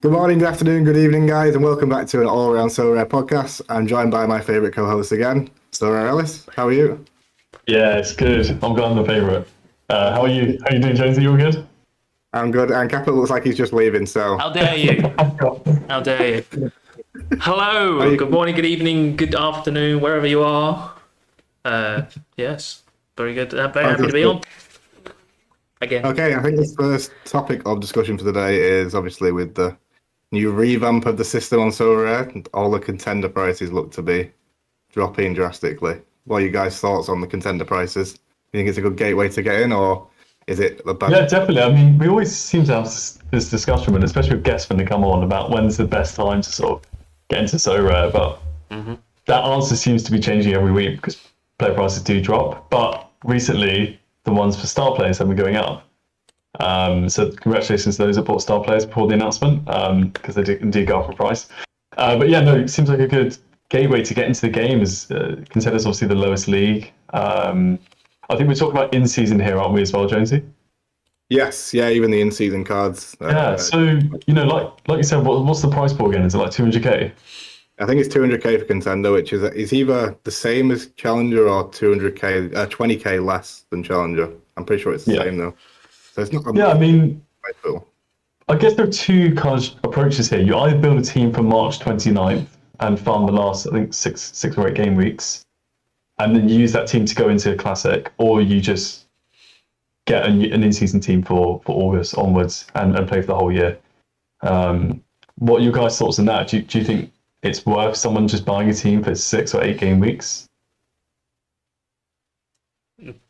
Good morning, good afternoon, good evening, guys, and welcome back to an all-around Sorare podcast. I'm joined by my favourite co-host again, Sorare Ellis. How are you? Yeah, it's good. I'm glad I'm the favourite. How are you? How are you doing, Jonesy? You all good? I'm good, and Capital looks like he's just leaving, so How dare you? How dare you? how Hello. you? Good morning, good evening, good afternoon, wherever you are. Yes, very good. Very happy to be Fantastic. on again. Okay, I think this first topic of discussion for today is obviously with the new revamp of the system on Sorare. All the contender prices look to be dropping drastically. What are you guys' thoughts on the contender prices? You think it's a good gateway to get in, or is it a bad? Yeah, definitely. I mean, we always seem to have this discussion, when, especially with guests when they come on, about when's the best time to sort of get into so rare. But that answer seems to be changing every week because player prices do drop. But recently, the ones for star players have been going up. So congratulations to those that bought star players before the announcement, because they did indeed go up in price. But yeah, no, it seems like a good gateway to get into the game. Is Contenders obviously the lowest league. I think we're talking about in season here, aren't we, as well, Jonesy? Yes, yeah, even the in-season cards. Yeah. So like you said, what's the price pool again? Is it like 200k? I think it's 200k for contender, which is either the same as challenger or 200k, 20k less than challenger. I'm pretty sure it's the Yeah. same though. So it's not a Yeah. I mean, price pool. I guess there are two kind of approaches here. You either build a team for March 29th and farm the last, I think, six or eight game weeks, and then you use that team to go into a classic, or you just get an in-season team for August onwards and play for the whole year. What are your guys' thoughts on that? Do you think it's worth someone just buying a team for 6 or 8 game weeks?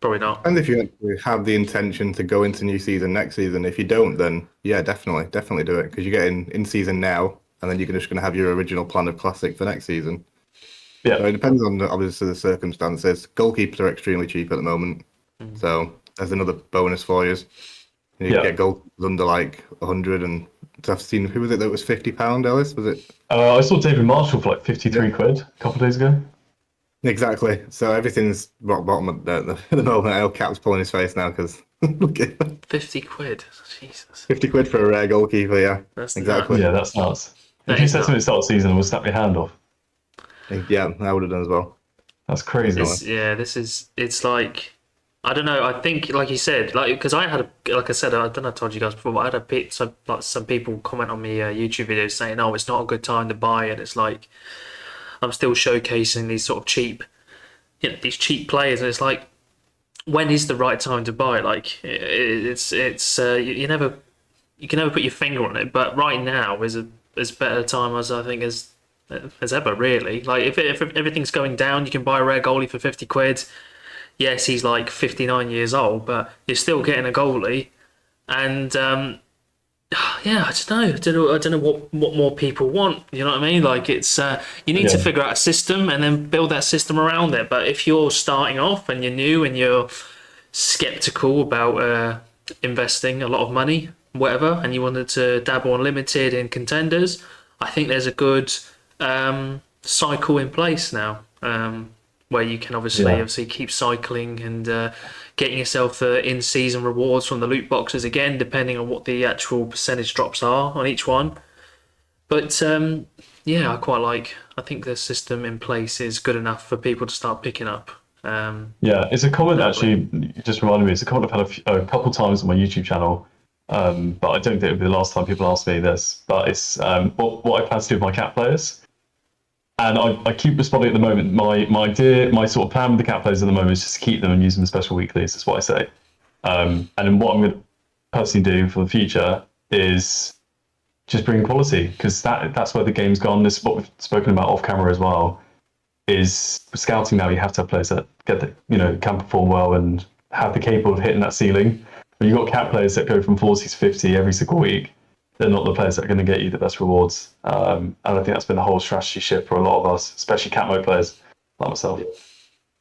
Probably not. And if you actually have the intention to go into new season next season, if you don't, then yeah, definitely do it because you get in season now, and then you're just going to have your original plan of classic for next season. So Yeah, it depends on obviously the circumstances. Goalkeepers are extremely cheap at the moment, so there's another bonus for you. You yeah. get goals under like 100, and I've seen who was it that was £50, Ellis? Was it? I saw David Marshall for like 53 Yeah. quid a couple of days ago. Exactly. So everything's rock bottom at the moment. El Cap's pulling his face now because look at 50 quid. Jesus. 50 quid for a rare goalkeeper. Yeah, That's exactly. nuts. Yeah, that's nuts. That If you is said to me at the nuts. start of the season, we'll snap your hand off. Yeah, I would have done as well. That's crazy. It's like, I don't know. I think, like you said, like because like I said, I don't know. I told you guys before, but I had a bit. Some people comment on me YouTube videos saying, "Oh, it's not a good time to buy," and it's like I'm still showcasing these sort of cheap, these cheap players, and it's like, when is the right time to buy? Like you never you can never put your finger on it, but right now is as better a time as I think as ever, really. Like if everything's going down, you can buy a rare goalie for 50 quid. Yes, he's like 59 years old, but you're still getting a goalie. And yeah, I don't know what more people want. You know what I mean? Like it's you need to Yeah, figure out a system and then build that system around it. But if you're starting off and you're new and you're skeptical about investing a lot of money, whatever, and you wanted to dabble unlimited in contenders, I think there's a good cycle in place now, where you can yeah, obviously keep cycling and getting yourself the in-season rewards from the loot boxes again, depending on what the actual percentage drops are on each one. But yeah, I think the system in place is good enough for people to start picking up. yeah. It's a comment Hopefully. actually. You just reminded me. It's a comment I've had a couple times on my YouTube channel. But I don't think it'll be the last time people ask me this. But it's what I plan to do with my cat players. And I keep responding at the moment. My sort of plan with the cat players at the moment is just to keep them and use them as special weeklies. That's what I say. And then what I'm going to personally do for the future is just bring quality, because that's where the game's gone. This is what we've spoken about off camera as well. Is scouting now? You have to have players that get can perform well and have the capable of hitting that ceiling. But you've got cat players that go from 40 to 50 every single week. They're not the players that are going to get you the best rewards. And I think that's been the whole strategy shift for a lot of us, especially cat mode players like myself.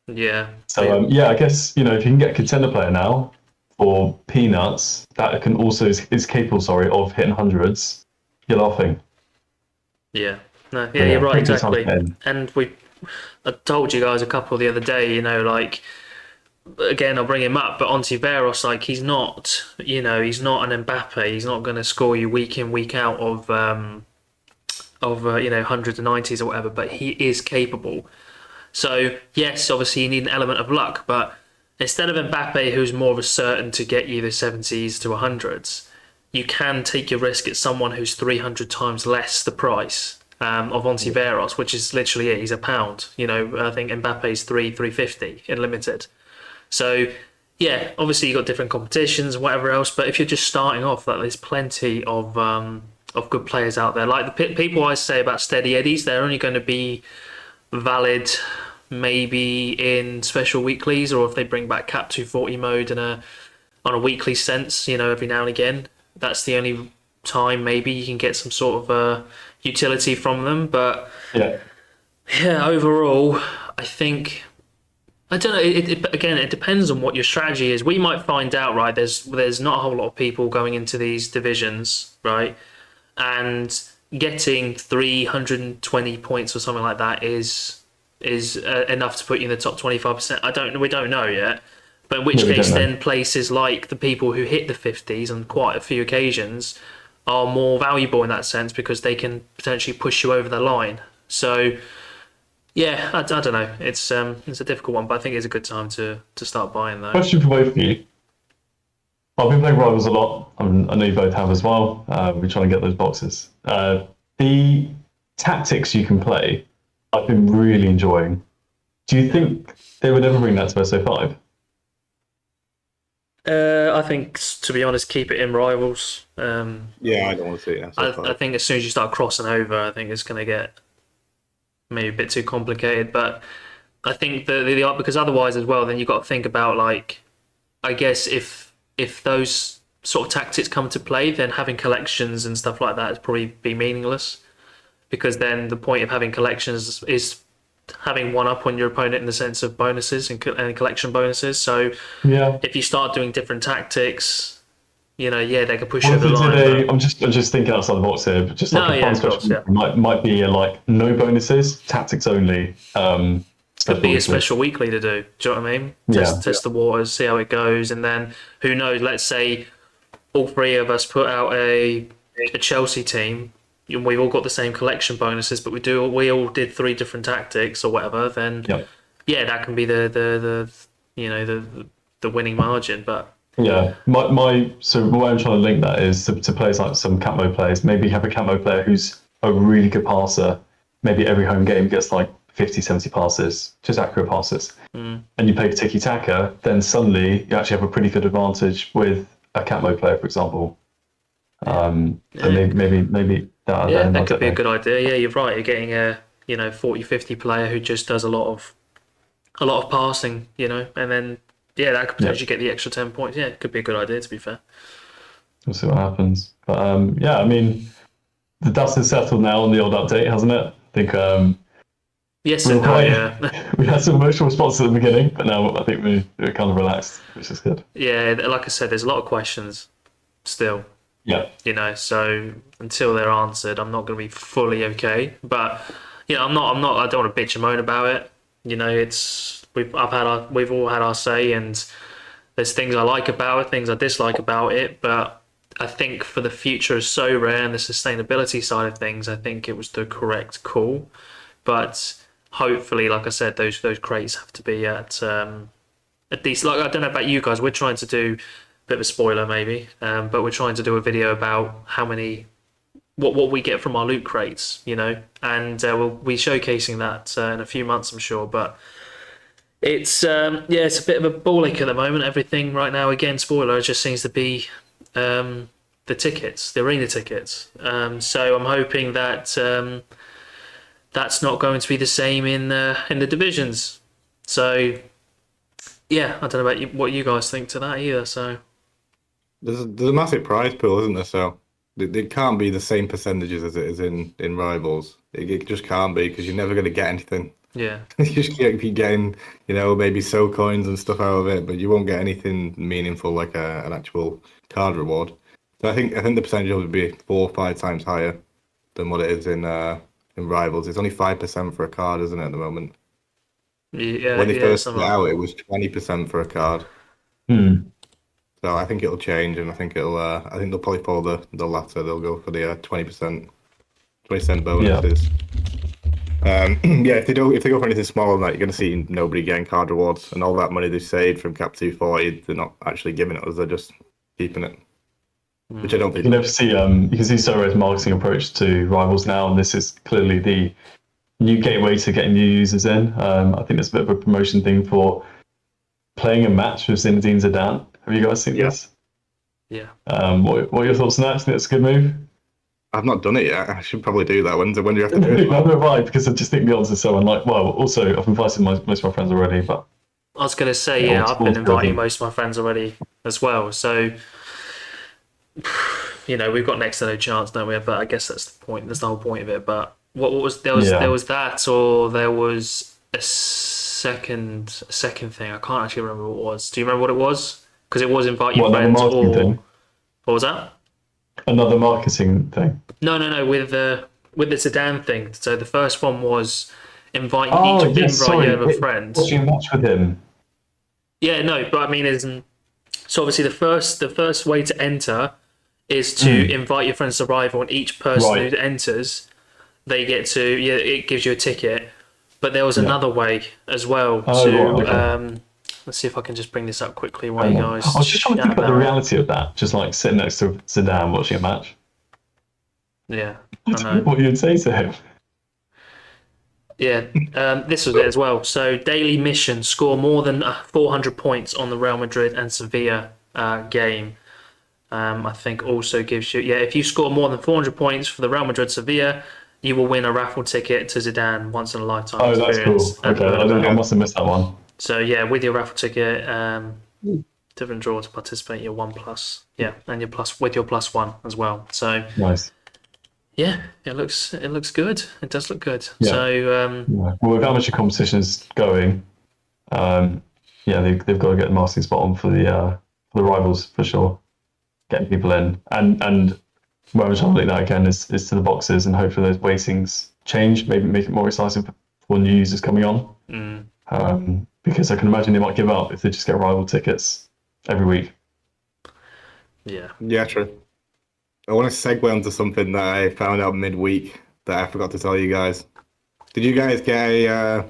Yeah, So yeah, I guess if you can get a contender player now for peanuts that can also is capable, of hitting hundreds, you're laughing. yeah. No, So yeah, you're yeah, right, pretty good time to exactly. get in. And I told you guys a couple the other day, like again, I'll bring him up, but Ontiveros, like he's not, he's not an Mbappe. He's not going to score you week in, week out of hundreds and nineties or whatever. But he is capable. So yes, obviously you need an element of luck, but instead of Mbappe, who's more of a certain to get you the 70s to 100s, you can take your risk at someone who's 300 times less the price of Ontiveros, which is literally it. He's a pound. I think Mbappe's 350 in limited. So yeah, obviously you've got different competitions and whatever else, but if you're just starting off, like there's plenty of good players out there. Like the people I say about steady eddies, they're only going to be valid maybe in special weeklies, or if they bring back cap 240 mode on a weekly sense, every now and again. That's the only time maybe you can get some sort of utility from them. But Yeah. yeah, overall, I think I don't know. Again, it depends on what your strategy is. We might find out, right? There's not a whole lot of people going into these divisions, right? And getting 320 points or something like that is enough to put you in the top 25%. We don't know yet. But in which Yeah, we case, don't know. then places like the people who hit the 50s on quite a few occasions are more valuable in that sense because they can potentially push you over the line. So yeah, I don't know. It's a difficult one, but I think it's a good time to start buying though. Question for both of you. I've been playing Rivals a lot. I know you both have as well. We're trying to get those boxes. The tactics you can play, I've been really enjoying. Do you think they would ever bring that to SO5? I think, to be honest, keep it in rivals. Yeah, I don't want to see it. I think as soon as you start crossing over, I think it's going to get maybe a bit too complicated. But I think the because otherwise as well, then you've got to think about like, I guess if those sort of tactics come to play, then having collections and stuff like that is probably be meaningless because then the point of having collections is having one up on your opponent in the sense of bonuses and collection bonuses. So Yeah. if you start doing different tactics, yeah, they could push What you if over the they line. did But I'm just thinking outside the box here, but just like no, a yeah, fun of course, special yeah. might be like no bonuses, tactics only. Could Special be a weekly. special weekly to do. Do you know what I mean? Yeah. Test the waters, see how it goes, and then who knows? Let's say all three of us put out a Chelsea team. And we've all got the same collection bonuses, but we all did three different tactics or whatever. Then Yeah. yeah, that can be the winning margin. But Yeah, so the way I'm trying to link that is to players like some Catmo players. Maybe have a Catmo player who's a really good passer. Maybe every home game gets like 50, 70 passes, just accurate passes. And you play tiki taka, then suddenly you actually have a pretty good advantage with a Catmo player, for example. So maybe that. yeah, Then I that could don't be a know. good idea. Yeah, you're right. You're getting a 40, 50 player who just does a lot of passing, and then yeah, that could Yeah, potentially get the extra 10 points. Yeah, it could be a good idea to be fair. we'll see what happens. But yeah, I mean, the dust has settled now on the old update, hasn't it? I think Yes we and were no, quite yeah. we had some emotional responses at the beginning, but now I think we're kind of relaxed, which is good. Yeah, like I said, there's a lot of questions still, Yeah, so until they're answered, I'm not going to be fully okay. But I'm not. I don't want to bitch and moan about it. It's we've all had our say, and there's things I like about it, things I dislike about it. But I think for the future of so rare and the sustainability side of things, I think it was the correct call. But hopefully, like I said, those crates have to be at least. Like I don't know about you guys, we're trying to do a bit of a spoiler maybe, but we're trying to do a video about how many what we get from our loot crates, and we'll be showcasing that in a few months, I'm sure. But it's yeah, it's a bit of a ball ache at the moment. Everything right now, again, spoiler, it just seems to be the tickets, the arena tickets. So I'm hoping that that's not going to be the same in the divisions. So yeah, I don't know about what you guys think to that either. So There's a massive prize pool, isn't there? So it can't be the same percentages as it is in Rivals. It just can't be because you're never going to get anything. yeah, You just keep getting, maybe so coins and stuff out of it, but you won't get anything meaningful like an actual card reward. So I think the percentage would be 4 or 5 times higher than what it is in Rivals. It's only 5% for a card, isn't it, at the moment? Yeah, When they yeah, first put something it like out, that. it was 20% for a card. Hmm. So I think it'll change, and I think it'll. I think they'll probably follow the latter. They'll go for the 20% Yeah. bonuses. Yeah, if they go for anything smaller than that, you're going to see nobody getting card rewards, and all that money they've saved from Cap 240, they're not actually giving it us. They're just keeping it, which I don't You think. can never see you can see Sorare's marketing approach to rivals now, and this is clearly the new gateway to getting new users in. I think there's a bit of a promotion thing for playing a match with Zinedine Zidane. Have you guys seen Yeah. this? Yeah. What are your thoughts on that? Do you think it's a good move? I've not done it yet. I should probably do that. When do you have to do it? Neither have I, because I just think the odds are so unlike. Well, also I've invited most of my friends already, but I was gonna say, yeah, yeah, I've all been three of inviting them. most of my friends already as well. So, we've got next to no chance, don't we? But I guess that's the point. That's the whole point of it. But what was there Yeah. was that, or there was a second thing. I can't actually remember what it was. Do you remember what it was? Because it was invite your What, another friends, marketing or thing? what was that? Another marketing thing. No, no, no. With the Zidane thing. So the first one was Oh yes, invite your sorry. other friends. Watching a match with him. Yeah, no, but I mean, isn't so obviously the first way to enter is to Mm, invite your friends to rival, and each person right. who enters, they get to it gives you a ticket. But there was Yeah. another way as well Oh to right. Okay. let's see if I can just bring this up quickly while Fair you enough. guys I was just trying to chat think about the about it. reality of that, just like sitting next to Zidane watching a match. Yeah, I I don't know know. what you'd say to him. Yeah, this was it as well. So daily mission: score more than 400 points on the Real Madrid and Sevilla game. I think also gives you, if you score more than 400 points for the Real Madrid Sevilla, you will win a raffle ticket to Zidane once in a lifetime Oh, that's cool. experience at the Okay, I Bernabeu. must have missed that one. So yeah, with your raffle ticket, different draw to participate, your one plus, and your plus with your plus one as well. So Nice. yeah, it looks good. It does look good. Yeah. So Yeah. Well, with how much the competition is going, um, yeah, they've got to get the marketing spot on for the rivals for sure, getting people in, and where I'm trying to link that again is to the boxes, and hopefully those weightings change, maybe make it more exciting for new users coming on. Because I can imagine they might give up if they just get rival tickets every week. yeah, Yeah, true. I want to segue onto something that I found out midweek that I forgot to tell you guys. Did you guys get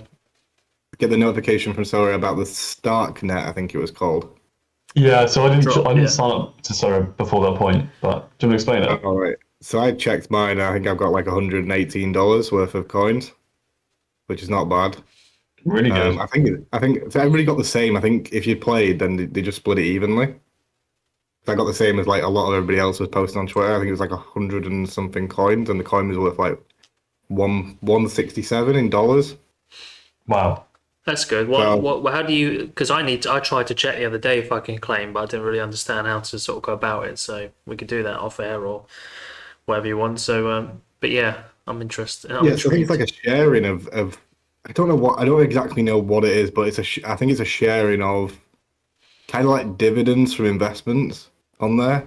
the notification from Sorare about the Starknet? I think it was called. Yeah, so drop, I didn't yeah. sign up to Sorry before that point, but do you want to explain it? All right. So I checked mine. I think I've got like $118 worth of coins, which is not bad. Really good. I think so everybody got the same. I think if you played, then they just split it evenly. So I got the same as like a lot of everybody else was posting on Twitter. I think it was like 100 and something coins, and the coin was worth like 167 in dollars. Wow. That's good. So How do you? Because I tried to check the other day if I can claim, but I didn't really understand how to sort of go about it. So we could do that off air or whatever you want. So, but yeah, I'm interested. I'm yeah, so I think it's intrigued. like a sharing of I don't exactly know what it is, but I think it's a sharing of kind of like dividends from investments on there.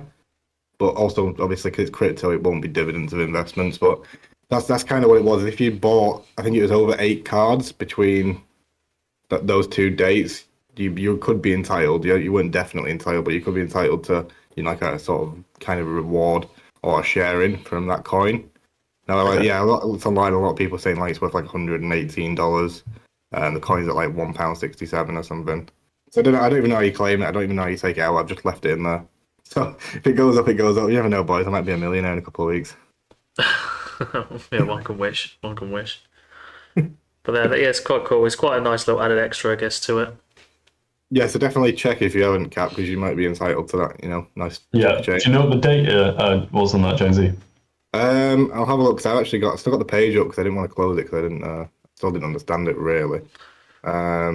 But also obviously because it's crypto, it won't be dividends of investments. But that's kind of what it was. If you bought, I think it was over 8 cards between those 2 dates, you could be entitled. You weren't definitely entitled, but you could be entitled to like a sort of kind of reward or a sharing from that coin. Now, like, Okay. yeah, it's online. A lot of people saying like it's worth like $118, and the coin's at like £1.67 or something. So I don't even know how you claim it. I don't even know how you take it out. I've just left it in there. So if it goes up, it goes up. You never know, boys. I might be a millionaire in a couple of weeks. Yeah, one can wish. One can wish. But yeah, it's quite cool. It's quite a nice little added extra, I guess, to it. Yeah, so definitely check if you haven't capped because you might be entitled to that. Nice chunk Yeah. of Do change. you know what the date was on that, Jonesy? I'll have a look. 'Cause still got the page up because I didn't want to close it because I didn't still didn't understand it really. Let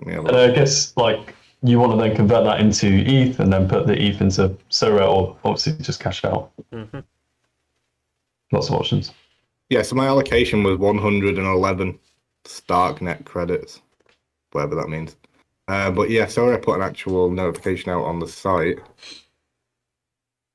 me have a And look. I guess like you want to then convert that into ETH and then put the ETH into Sorare or obviously just cash it out. Hmm. Lots of options. Yeah, so my allocation was 111 Starknet credits, whatever that means. But yeah, sorry, I put an actual notification out on the site,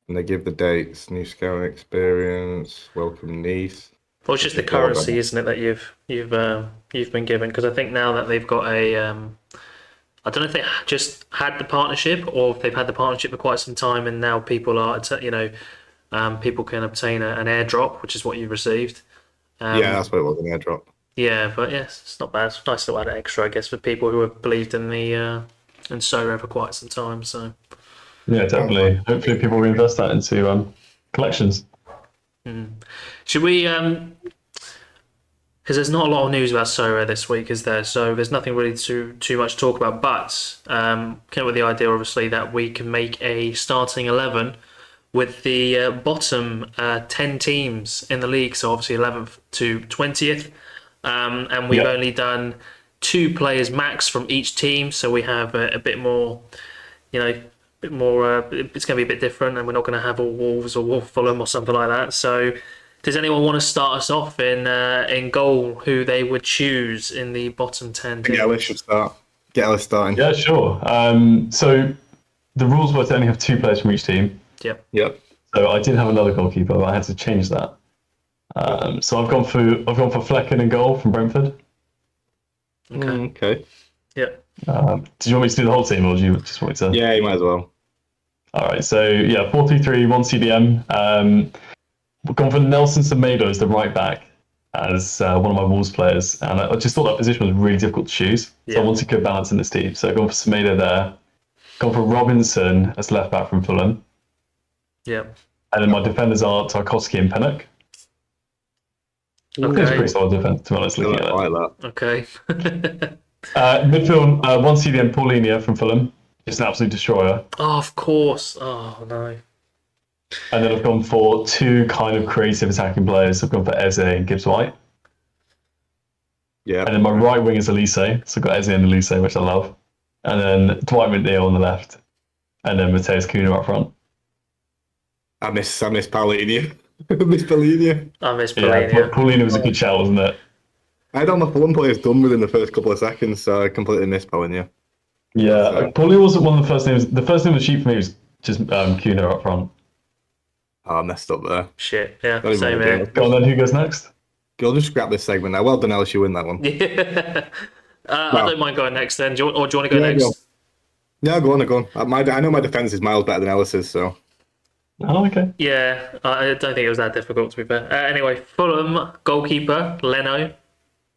and they give the dates: new scouting experience, welcome Nice. Well, it's just the currency, isn't it, that you've been given? Because I think now that they've got a, I don't know if they just had the partnership or if they've had the partnership for quite some time, and now people are, people can obtain an airdrop, which is what you've received. Yeah, that's what it was, an airdrop. Yeah, but yes, it's not bad. It's nice to add extra, I guess, for people who have believed in the in Sorare for quite some time. So Yeah, definitely. Hopefully, people will invest that into collections. should we? Because there's not a lot of news about Sorare this week, is there? So there's nothing really too much to talk about. But came up with the idea, obviously, that we can make a starting 11 with the bottom 10 teams in the league. So obviously 11th to 20th. And we've only done 2 players max from each team, so we have a bit more, it's going to be a bit different, and we're not going to have all Wolves or Fulham or something like that. So, does anyone want to start us off in goal? Who they would choose in the bottom 10 teams? Yeah, Ellis should start. Get Ellis starting. Yeah, sure. So the rules were to only have 2 players from each team. Yep. So I did have another goalkeeper, but I had to change that. So I've gone for Flecken in goal from Brentford. Okay. Yeah. Did you want me to do the whole team, or do you just want me to? Yeah, you might as well. All right. So yeah, 4-3-3, 1 CDM. We've gone for Nelson Semedo as the right back, as one of my Wolves players, and I just thought that position was really difficult to choose. So I wanted good balance in this team. So I've gone for Semedo there. Gone for Robinson as left back from Fulham. Yeah. And then my defenders are Tarkowski and Pinnock. It's a pretty solid defense, to be honest, looking at it. I like that. Okay. Midfield, 1 CDM Paulinho from Fulham. Just an absolute destroyer. Oh, of course. Oh, no. And then I've gone for 2 kind of creative attacking players. I've gone for Eze and Gibbs White. Yeah. And then my right wing is Elise. So I've got Eze and Elise, which I love. And then Dwight McNeil on the left. And then Mateus Cunha up front. I miss Paulinho. Miss Paulinho. I miss Yeah, Paulinho. Paulinho was a good shout, wasn't it? I had all my Fulham players done within the first couple of seconds, so I completely missed Paulinho. Yeah, Paulinho wasn't one of the first names. The first name was cheap for me was just Cunha up front. Oh, I messed up there. Shit. Yeah. Don't even Same wanna do here. it. Go on then, who goes next? I'll just scrap this segment now. Well done, Ellis. You win that one. Yeah. I don't mind going next then. Do you want to go Yeah, next? go. Yeah, go on. I know my defence is miles better than Ellis's, so. Oh, okay. Yeah, I don't think it was that difficult, to be fair. Anyway, Fulham goalkeeper Leno.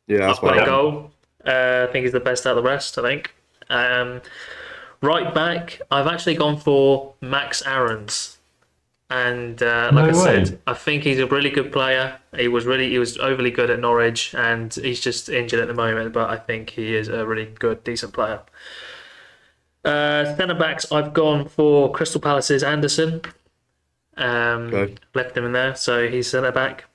Yeah, that's Up with why. a goal. I think he's the best out of the rest, I think. Right back, I've actually gone for Max Aarons. And like No I way. said, I think he's a really good player. He was overly good at Norwich, and he's just injured at the moment, but I think he is a really good, decent player. Centre backs, I've gone for Crystal Palace's Anderson. Left him in there, so he's centre back.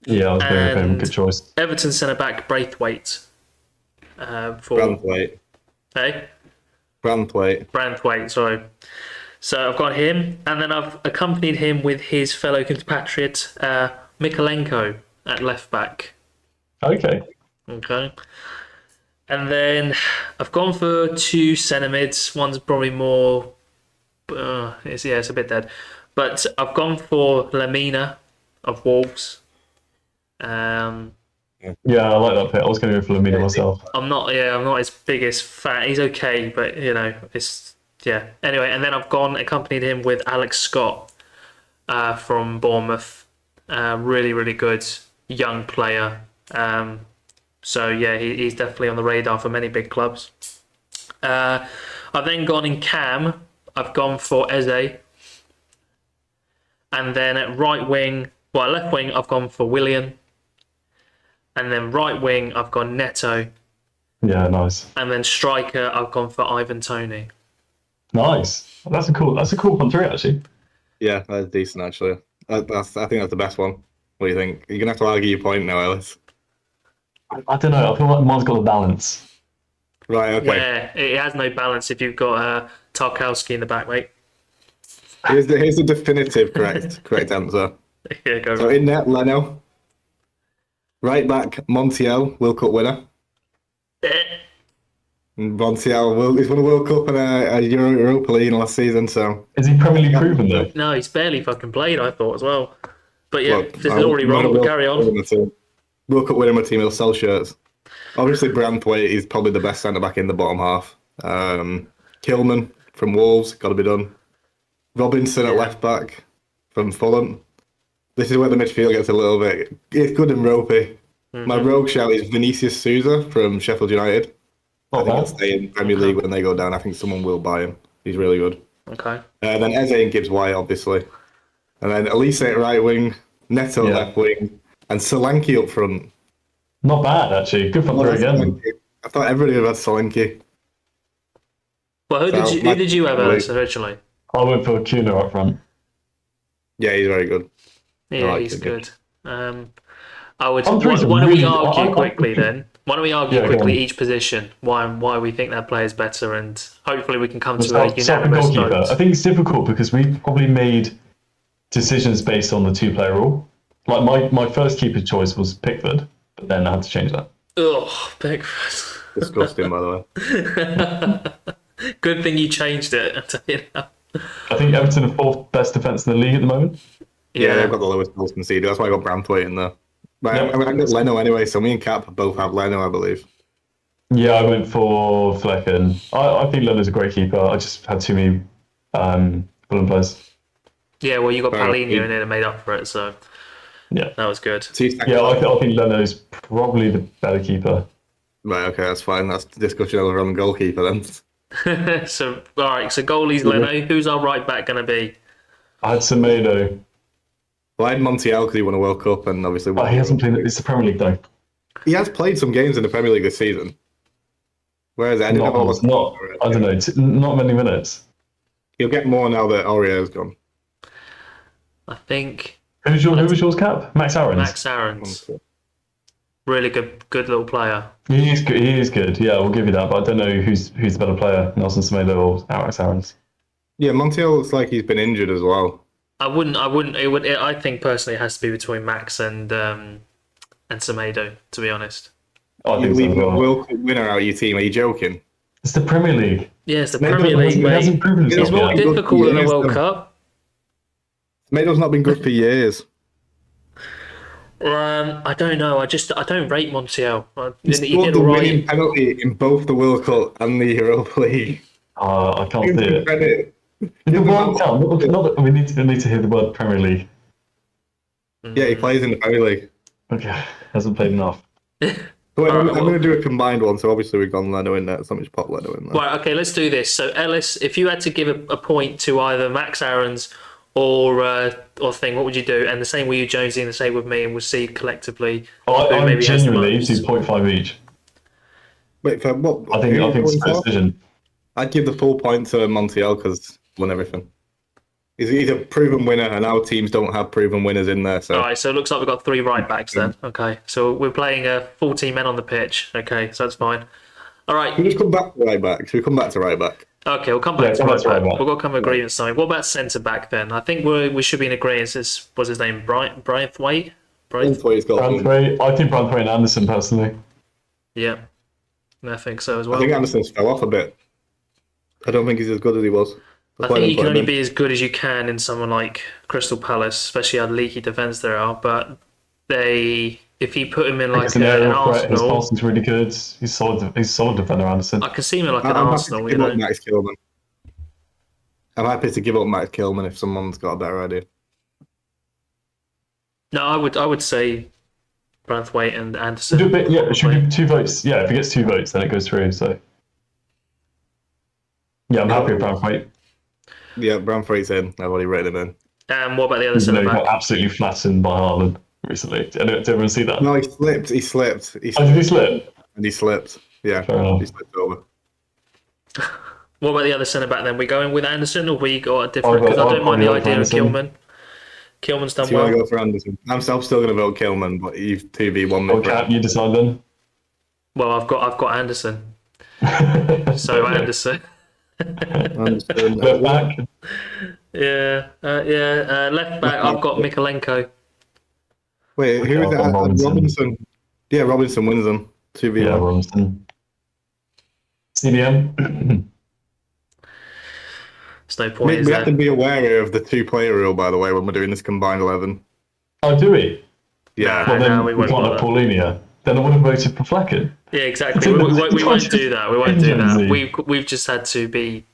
Yeah, I was going with him. And Good choice. Everton centre back Braithwaite. For Branthwaite. hey, Branthwaite. sorry. So I've got him, and then I've accompanied him with his fellow compatriot Mikalenko at left back. Okay. Okay. And then I've gone for 2 centre mids. One's probably more. It's a bit dead. But I've gone for Lamina of Wolves. Yeah, I like that pick. I was going to go for Lamina myself. I'm not his biggest fan. He's okay, but it's Anyway, and then I've accompanied him with Alex Scott from Bournemouth. Really, really good young player. So yeah, he's definitely on the radar for many big clubs. I've then gone in Cam. I've gone for Eze. And then at left wing, I've gone for Willian. And then right wing, I've gone Neto. Yeah, nice. And then striker, I've gone for Ivan Toney. Nice. That's a cool one three, actually. Yeah, that's decent, actually. I think that's the best one. What do you think? You're going to have to argue your point now, Ellis. I don't know. I feel like mine's got the balance. Right, okay. Where it has no balance if you've got Tarkowski in the back, mate. Here's the definitive correct answer. Yeah, go So in net, Leno. Right back, Montiel, World Cup winner. Montiel he's won a World Cup and a Europa League last season, so. Is he Premier League proven though? No, he's barely fucking played, I thought, as well. But yeah, Look, this is already wrong, but carry on. World Cup winner, my team, he'll sell shirts. Obviously, Branthwaite is probably the best centre back in the bottom half. Kilman from Wolves, got to be done. Robinson at left back from Fulham. This is where the midfield gets a little bit. It's good and ropey. My rogue shout is Vinicius Souza from Sheffield United. I think he'll stay in Premier League when they go down. I think someone will buy him. He's really good. Okay. Then Eze and Gibbs White, obviously. And then Elise at right wing, Neto left wing, and Solanke up front. Not bad, actually. Good for again. Solanke. I thought everybody had Solanke. Well, who did you have originally? I went for Kuna up front. Yeah, he's very good. Yeah, he's good. I would. Why don't we argue quickly then? Why don't we argue quickly each position? Why we think that player's better, and hopefully we can come to a unanimous vote. I think it's difficult because we probably made decisions based on the 2-player rule. Like my first keeper choice was Pickford, but then I had to change that. Oh, Pickford! Disgusting, by the way. Good thing you changed it. I tell you now. I think Everton are 4th best defence in the league at the moment. Yeah, they've got the lowest goals conceded. That's why I got Branthwaite in there. But I got Leno anyway, so me and Cap both have Leno, I believe. Yeah, I went for Flecken. I think Leno's a great keeper. I just had too many Fulham players. Yeah, well, you got Paulinho in it and made up for it, so yeah, that was good. Yeah, I think Leno's probably the better keeper. Right, okay, that's fine. That's the discussion over on the goalkeeper then. So, all right, so goalie's Leno. Who's our right back going to be? I had Semedo. Well, I had Montiel because he won a World Cup and obviously... he hasn't played... It's the Premier League, though. He has played some games in the Premier League this season. Whereas I don't know, not many minutes. He'll get more now that Aurier's gone. I think... Who was yours, Cap? Max Aarons? Max Aarons. Really good little player. He is good. Yeah, we'll give you that. But I don't know who's the better player, Nelson Semedo or Max Aarons. Yeah, Montiel looks like he's been injured as well. I think personally it has to be between Max and Semedo, to be honest. You leave a World Cup winner out of your team. Are you joking? It's the Premier League. Yeah, it's the Premier League, mate. It's more difficult than a World Cup. Semedo's not been good for years. I don't know. I don't rate Montiel. He scored the winning penalty in both the World Cup and the Europa League. I can't see it. The World Cup. We need to hear the word Premier League. Yeah, he plays in the Premier League. Okay, hasn't played enough. Wait, I'm going to do a combined one, so obviously we've gone Leno in there. So much pop Leno in there. Right, okay, let's do this. So, Ellis, if you had to give a point to either Max Aarons or thing, what would you do? And the same with you, Jonesy, and the same with me, and we'll see collectively. I genuinely do 0.5 each. Wait, for what? I think it's a decision. I'd give the full point to Montiel because he won everything. He's a proven winner, and our teams don't have proven winners in there. So. All right, so it looks like we've got 3 right backs then. Okay, so we're playing 14 men on the pitch. Okay, so that's fine. All right. We just come back to right back. Should we come back to right back? Okay, we'll come back to right back. We've got to come to agreement. Something. What about centre back then? I think we should be in agreement. What's his name? Branthwaite? Branthwaite's got Branthwaite. I think Branthwaite and Anderson personally. Yeah, I think so as well. I think Anderson's fell off a bit. I don't think he's as good as he was. I think you can only be as good as you can in someone like Crystal Palace, especially how leaky defence there are. But if you put him in like an Arsenal, his passing's really good. He's solid defender, Anderson. I can see him in like an Arsenal. I'm happy to give up Max Kilman if someone's got a better idea. No, I would say Branthwaite and Anderson. Should we do 2 votes? Yeah, if he gets 2 votes, then it goes through. So yeah, I'm happy with Branthwaite. Yeah, Branthwaite's in. I've already written him in. What about the other centre back? He got absolutely flattened by Haaland recently. Did everyone see that? No, he slipped. He slipped. Did he slip? And he slipped. Yeah, he slipped over. What about the other centre back then? We going with Anderson, or we got a different? Because I don't mind the idea of Kilman. Kilman's done well. You want to go for Anderson? I'm still going to vote Kilman, but you've 2v1 me. Cap, you decide then. Well, I've got Anderson. So Anderson. Left back. Yeah. Left back. I've got Mikalenko. Wait, who is that? Robinson. Yeah, Robinson wins them. 2v1. Yeah, Robinson. CDM. There's no point. We have to be aware of the 2-player rule, by the way, when we're doing this combined 11. Oh, do we? Yeah. Nah. Well, then No, we we won't can't have bother. Paulinia. Then I would have voted for Flecken. Yeah, exactly. It's in We won't the- do that. We won't do that. Jonesy. We've just had to be,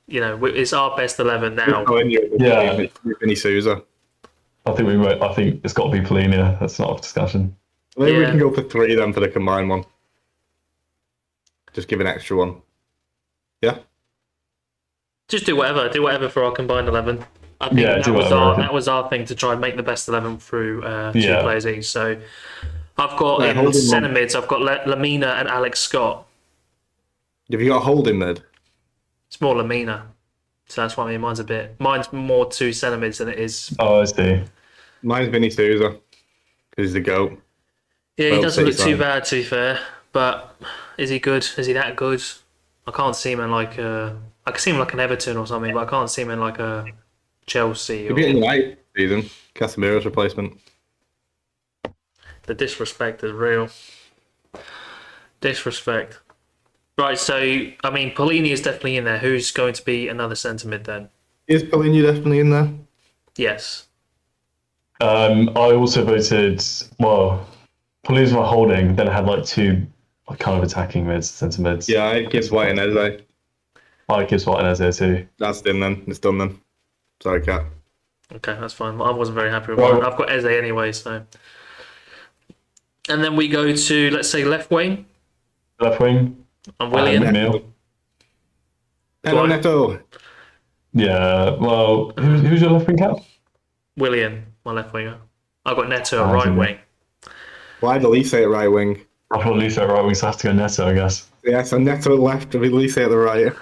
it's our best 11 Just now. going you Yeah. Vinny Souza. I think we might. I think it's got to be Paulinia. That's not a discussion. Maybe we Yeah. can go for 3 then for the combined one. Just give an extra one. Yeah. Just do whatever. Do whatever for our combined 11. I think Yeah, do whatever, I reckon. that was our thing to try and make the best 11 through 2 Yeah. players each. So I've got Right, in holding centre one. mids, I've got Lamina and Alex Scott. Have you got a holding mid? It's more Lamina. So that's what I mean. Mine's more 2 centre mids than it is. Oh, I see. Mine's Vinny Souza. Because he's the GOAT. Yeah, he Well, doesn't look City's too fine. bad, to be fair. But is he good? Is he that good? I can't see him in like I can see him like an Everton or something, but I can't see him in like a Chelsea. He'll be at Or... United this season. Casemiro's replacement. The disrespect is real. Disrespect. Right, so I mean, Polini is definitely in there. Who's going to be another centre mid then? Is Paulinho definitely in there? Yes. I also voted. Well, Paulinia's my holding. Then I had like 2 kind of attacking mids, centre mids. Yeah, I'd give White and Eze. I give White and Eze too. That's done then. It's done then. Sorry, Cat. Okay, that's fine. I wasn't very happy with Well- mine. I've got Eze anyway, so. And then we go to, let's say, left wing. Left wing. And William. McNeil. Hello, Right. Neto. Yeah. Well, who's your left wing cap? William, my left winger. I've got Neto Ah, at right isn't it? wing. Why did Elise at right wing? I've got Lisa at right wing, so I have to go Neto, I guess. Yeah, so Neto at left, Elise at the right.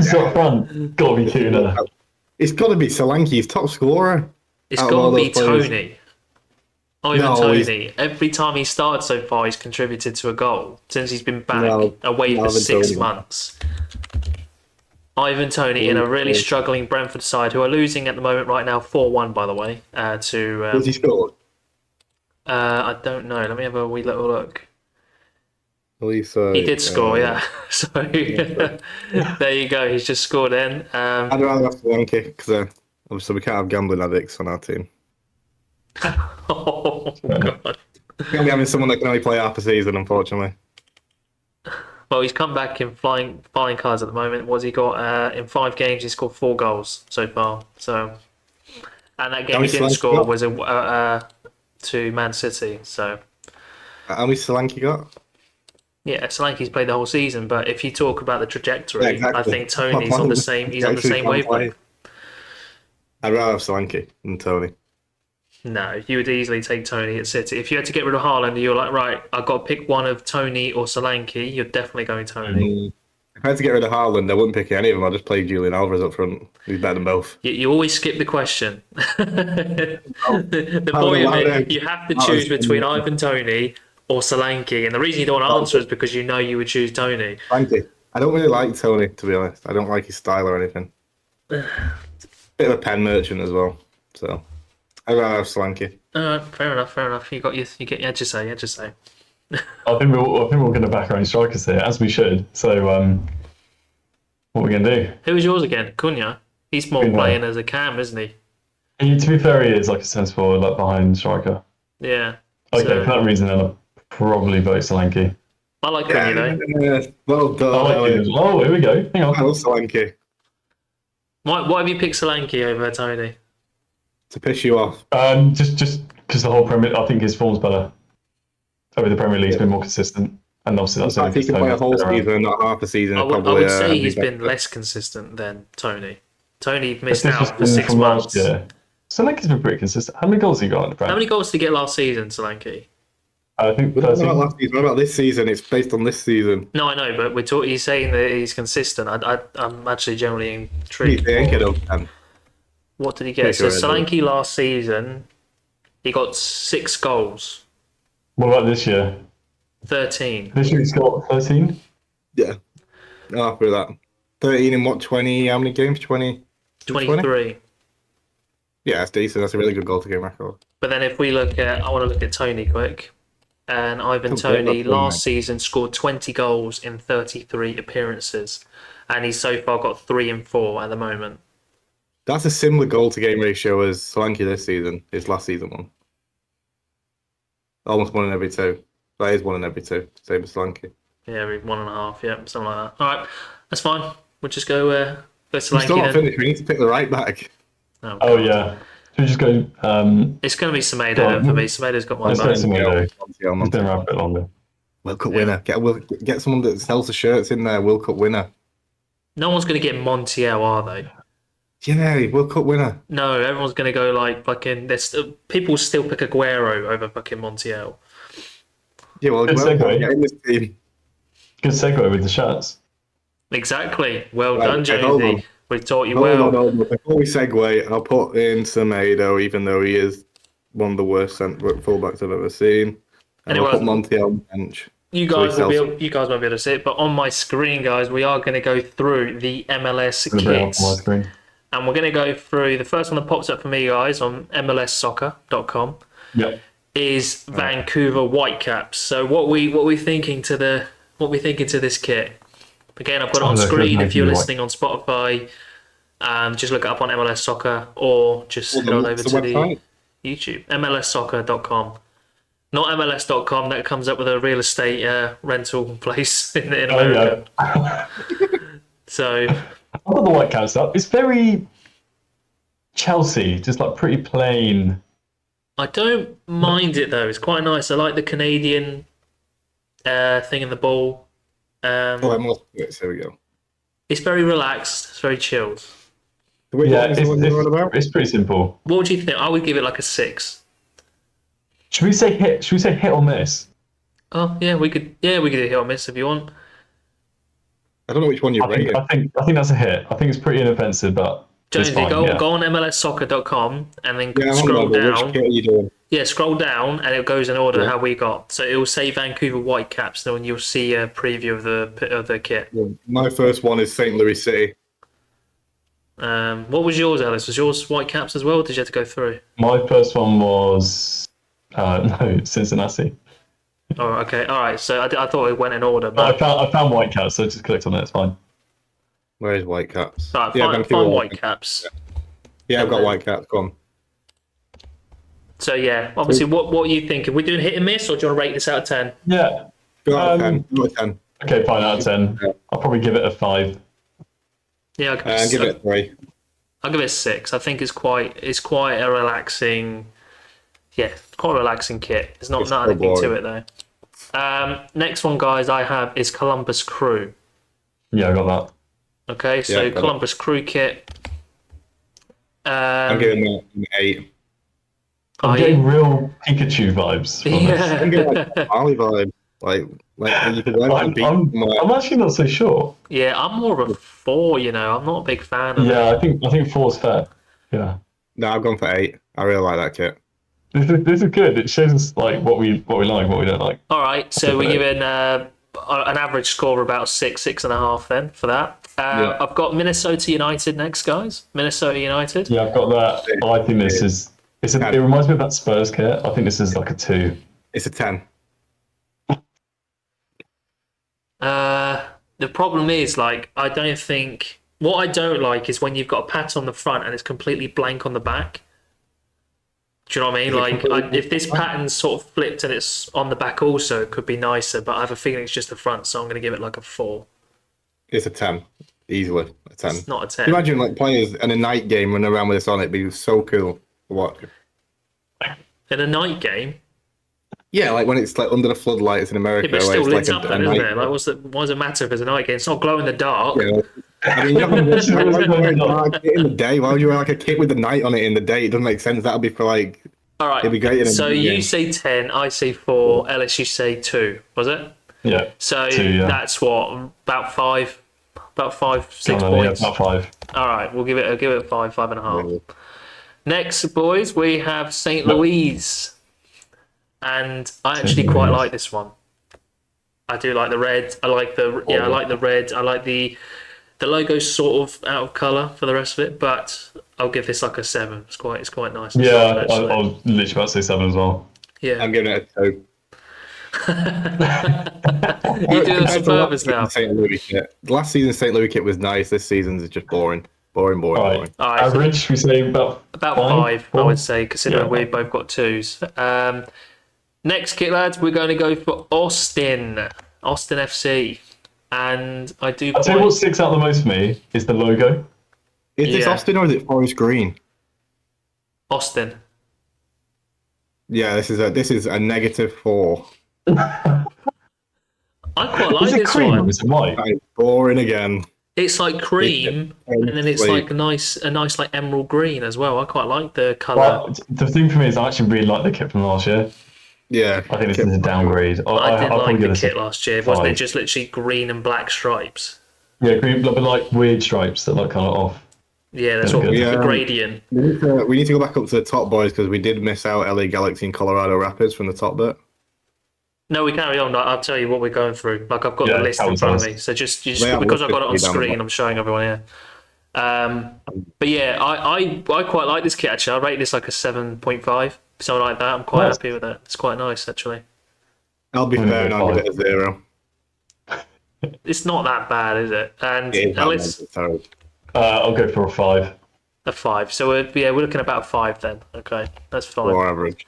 So up front, gotta be Kuna. It's got to be Solanke's top scorer. It's Out of all got to be those players. Tony. Ivan No, Tony. Every time he started so far, he's contributed to a goal since he's been back No, away for Ivan 6 Toney. months. Ivan Tony in a really struggling Brentford side who are losing at the moment right now 4-1 by the way to Has he scored? I don't know. Let me have a wee little look. Elise. He did score, yeah. So there you go. He's just scored in. I'd rather have Solanke because obviously we can't have gambling addicts on our team. Oh god. We can't be having someone that can only play half a season, unfortunately. Well, he's come back in flying colours at the moment. What's he got? In 5 games, he scored 4 goals so far. So, and that game How he many didn't slices score got? was to Man City. So, How many Solanke got? yeah, Solanke's played the whole season. But if you talk about the trajectory, Yeah, exactly. I think Tony's on the same. He's on the same wavelength. I'd rather have Solanke than Tony. No, you would easily take Tony at City. If you had to get rid of Haaland, you're like, right, I've got to pick one of Tony or Solanke. You're definitely going Tony. If I had to get rid of Haaland, I wouldn't pick any of them. I'd just play Julian Alvarez up front. He's better than both. You always skip the question. The Haaland, point of it, Haaland. you have to Haaland's choose between Tony. Ivan Toney or Solanke. And the reason you don't want to answer is because you know you would choose Tony. Solanke. I don't really like Tony, to be honest. I don't like his style or anything. Bit of a pen merchant as well. So I'd rather have Solanke. Fair enough. You get your edges say. I think we're going to back our own strikers here, as we should. So, what are we going to do? Who was yours again? Cunha? He's more Cunha. playing as a cam, isn't he? To be fair, he is like a sensible, like behind striker. Yeah. Okay, So- for that reason, then I'll probably vote Solanke. I like Cunha though. Well done. I like him as well. Oh, here we go. Hang I on. love Solanke. Why have you picked Solanke over Tony? To piss you off. Just because the whole Premier, I think his form's better. Over the Premier League's been more consistent, and obviously that's If he can play a whole Tony's been around. season, not half a season, I would probably. say he's be been better. less consistent than Tony. Tony It's missed just out for been 6 from last months. year. Solanke's been pretty consistent. How many goals has he got in the Premier? How many goals did he get last season, Solanke? I think We don't know 13. about last season. What about this season? It's based on this season. No, I know, but he's saying that he's consistent. I'm actually generally He's intrigued. the anchor of 10. What did he get? Pretty So sure I do. Solanke last season, he got 6 goals, What about this year? 13. This year he's got 13. Yeah. After that. 13 in what, 20? How many games? 20? 23. Yeah, that's decent. That's a really good goal to game record. But then if we look at, I want to look at Tony quick. And Ivan Compare Tony that one, last mate. season scored 20 goals in 33 appearances. And he's so far got 3 and 4 at the moment. That's a similar goal to game ratio as Solanke this season, his last season one. Almost 1 in every 2. That is 1 in every 2. Same as Solanke. Yeah, 1.5. Yeah, something like that. All right, that's fine. We'll just go We're Solanke still not then. finished. We need to pick the right back. Oh God. yeah. Should we just go? It's going to be Semedo Go then on. for me. Semedo's got my Let's back. go Semedo. He's been Montiel. around a bit longer. World Cup Yeah. winner. Get someone that sells the shirts in there. World Cup winner. No one's going to get Montiel, are they? Yeah, World Cup winner. No, everyone's going to go like fucking. People still pick Aguero over fucking Montiel. Yeah, well, Good segue. get in this team. Good segue with the shirts. Exactly. Well Right, done, okay, hold on. Jonesy. We've taught you Hold well. on. Before we segue, I'll put in Semedo, even though he is one of the worst fullbacks I've ever seen. And Anyway, I'll put Montiel on the bench. You guys won't be able to see it, but on my screen, guys, we are going to go through the MLS Gonna bring it up kits. on my screen. And we're going to go through the first one that pops up for me, guys, on MLSsoccer.com Yep. is Vancouver Whitecaps. So what we thinking to this kit? Again, I've got it on screen. If you're listening on Spotify, just look it up on MLS Soccer or just head on over to the YouTube. MLSsoccer.com. Not MLS.com. That comes up with a real estate rental place in America. Yeah. So I've got the Whitecaps up. It's very Chelsea, just like pretty plain. I don't mind it though. It's quite nice. I like the Canadian thing in the ball. MLS. There we go. It's very relaxed. It's very chilled. It's pretty simple. What would you think? I would give it like a 6. Should we say hit? Should we say hit or miss? Oh yeah, we could do hit or miss if you want. I don't know which one you're rating. I think that's a hit. I think it's pretty inoffensive, but Jonesy, it's fine, go on MLSsoccer.com and then scroll Which down. kit are you doing? Yeah, scroll down and it goes in order how we got. So it will say Vancouver Whitecaps, and you'll see a preview of the kit. My first one is St. Louis City. What was yours, Alice? Was yours Whitecaps as well? Or did you have to go through? My first one was no, Cincinnati. Oh, okay, all right. So I thought it went in order, but I found Whitecaps, so I just clicked on it. It's fine. Where is Whitecaps? right, find Whitecaps. Yeah, I've got Whitecaps. Come on. So yeah, obviously, what are you thinking? We're doing hit and miss, or do you want to rate this out of 10? Yeah. Go out of 10. Go out of 10. Okay, fine. Out of 10. I'll probably give it a 5. Yeah, Give it a 3. I'll give it a 6. I think it's quite a relaxing. Yeah, quite a relaxing kit. There's not anything to it though. Next one, guys, I have is Columbus Crew. Yeah, I got that. Okay, so Columbus Crew kit. I'm giving that an 8. I'm getting real Pikachu vibes from this. I'm getting like Harley vibe. Like you can wear it and I'm actually not so sure. Yeah, I'm more of a 4. You know, I'm not a big fan of it. Yeah, I think 4's fair. Yeah. No, I've gone for 8. I really like that kit. This is good. It shows us like what we like, what we don't like. All right, so we're giving an average score of about 6.5 then for that. I've got Minnesota United next, guys. Minnesota United. Yeah, I've got that. I think this is. It reminds me of that Spurs kit. I think this is like a 2. It's a 10. The problem is, like, I don't think. What I don't like is when you've got a pat on the front and it's completely blank on the back. Do you know what I mean? Like, if this pattern's sort of flipped and it's on the back also, it could be nicer, but I have a feeling it's just the front, so I'm going to give it like a 4. It's a 10. Easily. A 10. It's not a 10. Can you imagine like players in a night game running around with this on, it'd be so cool to watch. In a night game? Yeah, like when it's like under the floodlights in America. Yeah, but it's still where lit up then, isn't it? Like, what does it matter if it's a night game? It's not glow in the dark. Yeah. I mean, you're not going to wear a dark kit in the day. Why would you wear like a kit with the night on it in the day? It doesn't make sense. That'll be for like. All right. It'd be great. So you say 10, I say 4, Ellis, you say 2, was it? Yeah. So 2, yeah. that's what, about 5, 6 Yeah, points. about 5. All right, we'll give it 5.5. Next, boys, we have St. Louis, and I actually quite like this one. I do like the red. I like the red. I like the logo's sort of out of colour for the rest of it, but I'll give this like a 7. It's quite nice. Yeah, I was literally about to say 7 as well. Yeah. I'm giving it a 2. You do this on purpose now. St. Louis kit. Last season's St. Louis kit was nice. This season's is just boring. Boring, boring, All boring. right. All right, so Average, we say about five, I four? would say, considering Yeah. we both got twos. Next kit, lads, we're going to go for Austin FC, and I do I'll tell you what quite. sticks out the most for me is the logo. Is this Yeah. Austin or is it Forest Green? Austin. Yeah, this is a -4. I quite Is like it this cream or one. is it white? That is boring again. It's like cream, and then it's like a nice like emerald green as well. I quite like the colour. But the thing for me is I actually really like the kit from last year. Yeah, I think this is a downgrade. I didn't I'll like probably the give this kit a last year. Wasn't it 5. just literally green and black stripes? Yeah, green, but like weird stripes that look kind of off. Yeah, that's Yeah, what good. the Yeah. gradient. we need to go back up to the top, boys, because we did miss out LA Galaxy and Colorado Rapids from the top bit. No, we carry on. I'll tell you what we're going through. Like I've got Yeah, the list that in was front of nice. me. So just They have because I've got it on listed down the screen, I'm showing everyone here. But yeah, I quite like this kit actually. I rate this like a 7.5, something like that. I'm quite Nice. happy with it. It's quite nice actually. I'll be I'm fair gonna and go I'll give it a 0. It's not that bad, is it? And It is Ellis, bad, sorry. I'll go for a 5. a 5. So we're looking at about a 5 then. Okay, that's fine. Or average.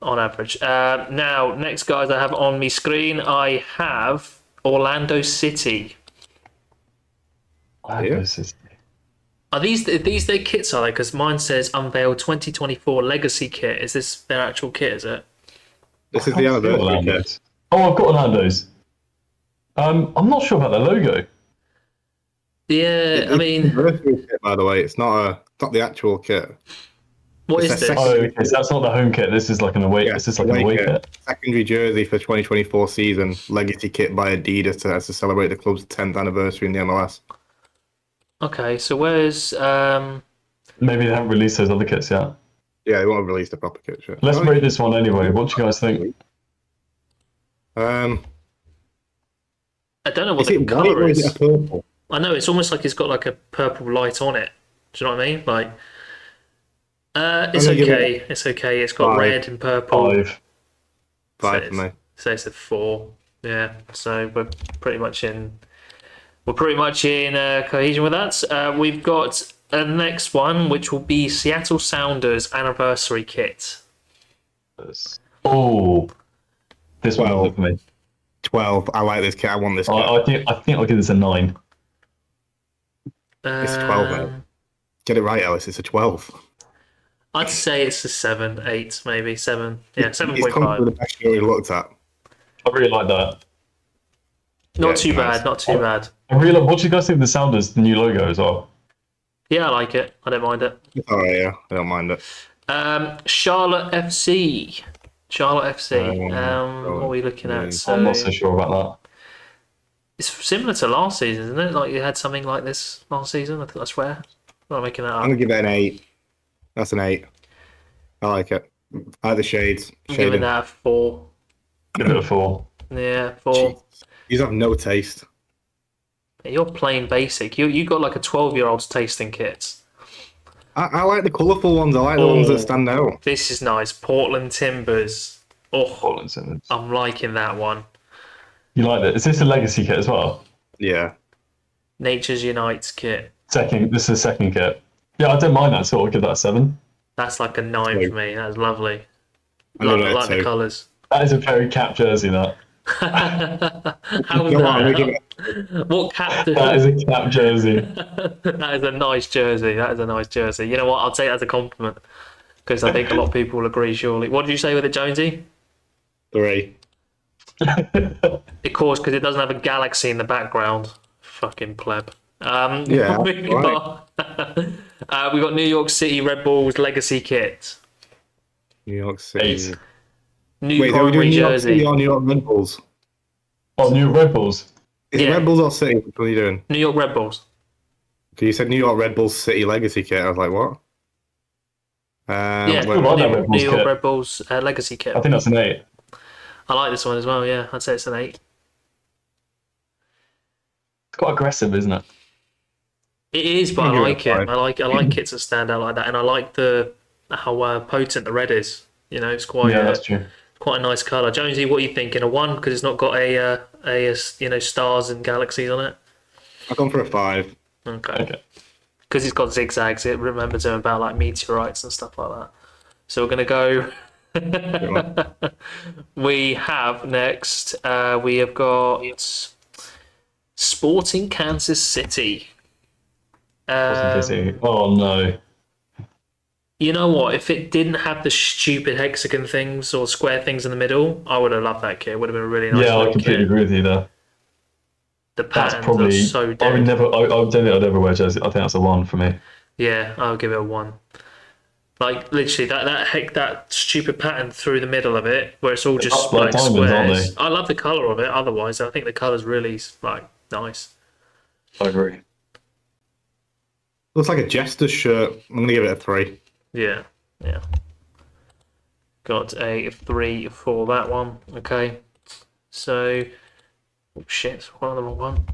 On average. Now, next guys I have on me screen, I have Orlando City. Yeah. Are these their kits, are they? Because mine says unveil 2024 legacy kit. Is this their actual kit, is it? This is the anniversary kit. Oh, I've got Orlando's. I'm not sure about the logo. Yeah, I It's mean, the anniversary kit, by the way. It's not the actual kit. what it's is a this? Oh, okay, so that's not the home kit. This is like an away. Yeah, this is like an away kit. Secondary jersey for 2024 season. Legacy kit by Adidas to celebrate the club's 10th anniversary in the MLS. Okay, so where's Maybe they haven't released those other kits yet. Yeah, they won't have released the proper kit. Sure. Let's rate this one anyway. What do you guys think? I don't know what Is the it white colour or is. is it a purple? I know it's almost like it's got like a purple light on it. Do you know what I mean? Like, it's I'm gonna give okay. It's okay. It's got 5. red and purple. 5. 5 for me. So it's a 4. Yeah. So we're pretty much in. We're pretty much in cohesion with that. We've got a next one, which will be Seattle Sounders anniversary kit. Oh, this one 12. for me. 12. I like this kit. I want this kit. I think I'll give this a 9. It's a 12, mate. Get it right, Ellis. It's a 12. I'd say it's a 7, 8, maybe 7. Yeah, It's come through 7.5. the best year we looked at. I really like that. Not Yeah, too nice. bad. Not too bad. I really like. What do you guys think of the Sounders, the new logo as well? Yeah, I like it. I don't mind it. It's alright, yeah. I don't mind it. Charlotte FC. Charlotte FC. What are we looking at? So I'm not so sure about it's similar to last season, isn't it? Like you had something like this last season. I swear. I'm not making that I'm up. gonna give it an 8. That's an 8. I like it. I like the shades. I'm giving Shading. that a 4. that. Give it a 4. Yeah, 4. You have no taste. You're plain basic. You got like a 12-year-old's taste in kits. I like the colourful ones. I like the ones that stand out. This is nice. Portland Timbers. Oh, Portland Simmons. I'm liking that one. You like that? Is this a legacy kit as well? Yeah. Nature's Unites kit. This is a second kit. Yeah, I don't mind that, so I'll give that a 7. That's like a 9 for me. That's lovely. I give it I a like the 2. colours. That is a very cap jersey, that. How was You know what, I'm gonna give that? it What cap? That is a cap jersey. That is a nice jersey. That is a nice jersey. You know what? I'll take that as a compliment because I think a lot of people will agree. Surely. What did you say with it, Jonesy? 3. Of course, because it doesn't have a galaxy in the background. Fucking pleb. Yeah, we got, we got New York City Red Bulls legacy kit. New York City. 8. New Wait, are we primary doing New York jersey. City or New York Red Bulls? Oh, new Red Bulls. Is Yeah. it Red Bulls or City? What are you doing? New York Red Bulls. Okay, you said New York Red Bulls City Legacy kit. I was like, what? Yeah, still like that Red Bulls New York kit. Red Bulls legacy kit. I think that's an 8. I like this one as well. Yeah, I'd say it's an 8. It's quite aggressive, isn't it? It is, but I Maybe like it. a 5. I like kits that stand out like that, and I like how potent the red is. You know, it's quite Yeah, that's true. quite a nice color. Jonesy, what are you thinking? A 1 because it's not got a stars and galaxies on it. I've gone for a 5. Okay. Okay. because it's got zigzags. It remembers him about like meteorites and stuff like that. So we're gonna go. We have next. We have got Sporting Kansas City. Oh no. You know what? If it didn't have the stupid hexagon things or square things in the middle, I would have loved that kit. It would have been a really nice. Yeah, I completely agree with you there. The That's patterns probably. are so I would dead. never. I don't think I'd ever wear a jersey. I think that's a 1 for me. Yeah, I'll give it a 1. Like literally that stupid pattern through the middle of it, where it's all just Like like diamonds, aren't squares. I love the color of it. Otherwise, I think the color's really like nice. I agree. Looks like a Jester's shirt. I'm gonna give it a 3. Yeah, yeah. Got a 3 for that one. Okay, so oh shit, one of the wrong one.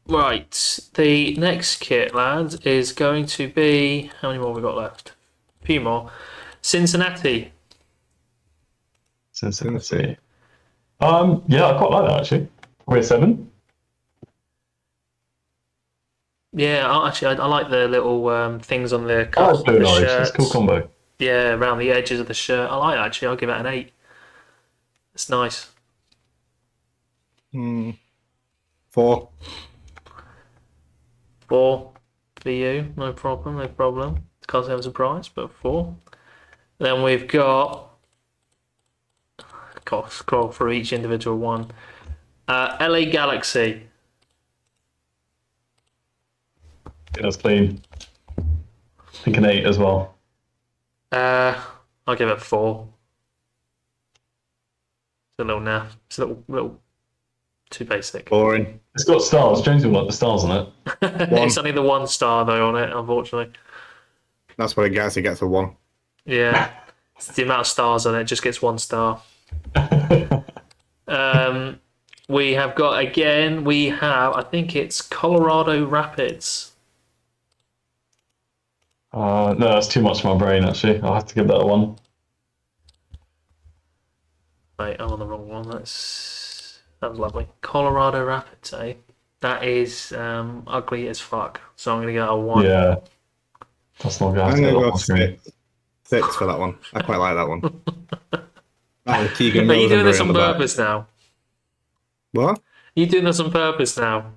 Right, the next kit, lads, is going to be how many more we got left? A few more. Cincinnati. Cincinnati. Yeah, I quite like that actually. We're 7. Yeah, I like the little things on the Oh, cuffs it's of blue the nice. shirts. It's a cool combo. Yeah, around the edges of the shirt. I like it, actually. I'll give it an 8. It's nice. 4. 4 for you. No problem, no problem. Can't say I'm surprised, but 4. Then we've got... Got to scroll through each individual one. LA Galaxy. Yeah, that's clean. I think an 8 as well. I'll give it 4. It's a little naff. It's a little too basic. Boring. It's got stars. James will like the stars on it. It's only the 1 star though on it, unfortunately. That's what it gets. It gets a 1. Yeah, it's the amount of stars on it just gets 1 star. We have got again. We have. I think it's Colorado Rapids. No, that's too much for my brain actually. I'll have to give that a 1. Wait, I'm on the wrong one. That was lovely. Colorado Rapids, eh? That is ugly as fuck. So I'm gonna go a 1. Yeah. That's not going to have I'm to gonna go go on screen. 6 for that one. I quite like that one. That was Keegan Are you doing Rosenberry this on on the back. purpose now? What? Are you doing this on purpose now?